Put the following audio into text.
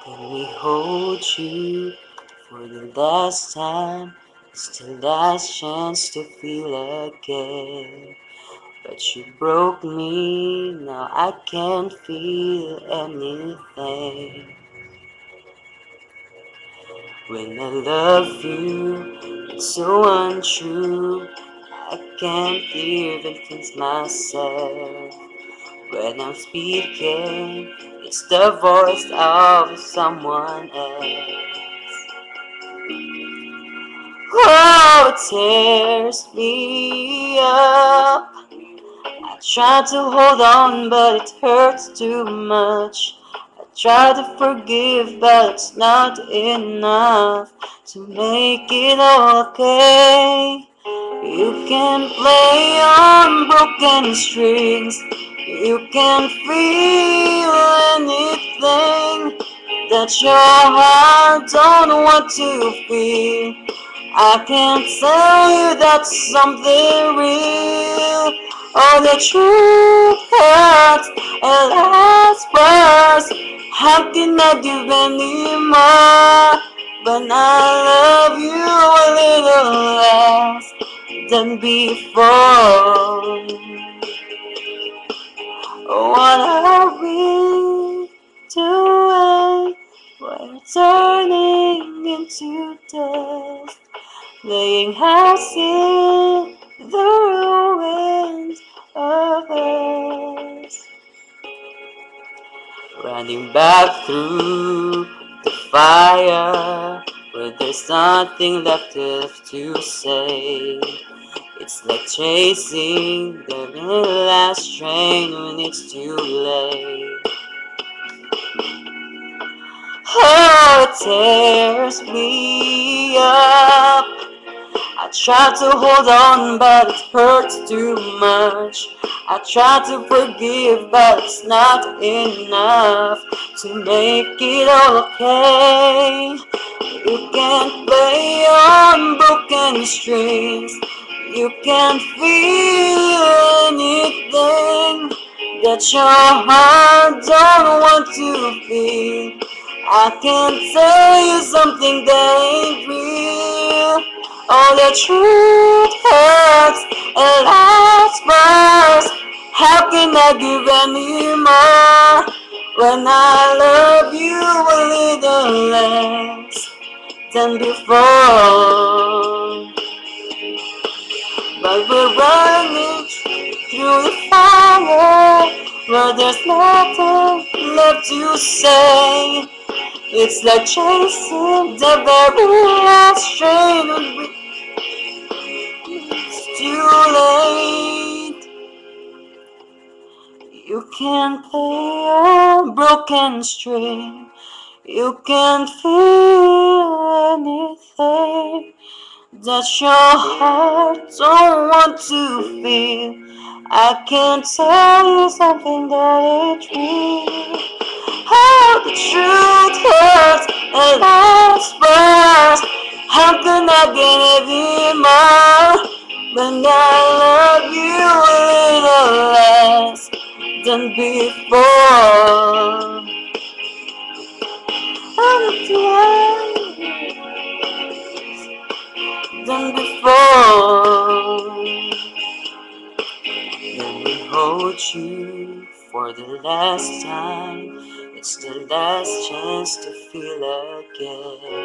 Let me hold you for the last time. It's the last chance to feel again. But you broke me, now I can't feel anything. When I love you, it's so untrue. I can't even please myself. When I'm speaking, it's the voice of someone else. Oh, it tears me up. I try to hold on, but it hurts too much. I try to forgive, but it's not enough to make it okay. You can play on broken strings. You can feel anything that your heart don't want to feel. I can't tell you that's something real. Oh, the truth hurts and lasts first. How can I give any more when I love you a little less than before? What are we doing? We're turning into dust, laying house in the ruins of us, running back through the fire where there's nothing left to say. It's like chasing the last train when it's too late. Oh, it tears me up. I try to hold on, but it hurts too much. I try to forgive, but it's not enough to make it all okay. You can't play on broken strings. You can't feel anything that your heart don't want to feel. I can't tell you something that ain't real. Oh, the truth hurts and lasts first. How can I give any more when I love you a little less than before? But we're running through the fire where there's nothing left to say. It's like chasing the very last train when it's too late. You can't play a broken string. You can't feel anything that your heart don't want to feel. I can't tell you something that ain't real. How the truth hurts and lasts first. How can I get any more when I love you a little less than before? Than before. Let me hold you for the last time. It's the last chance to feel again.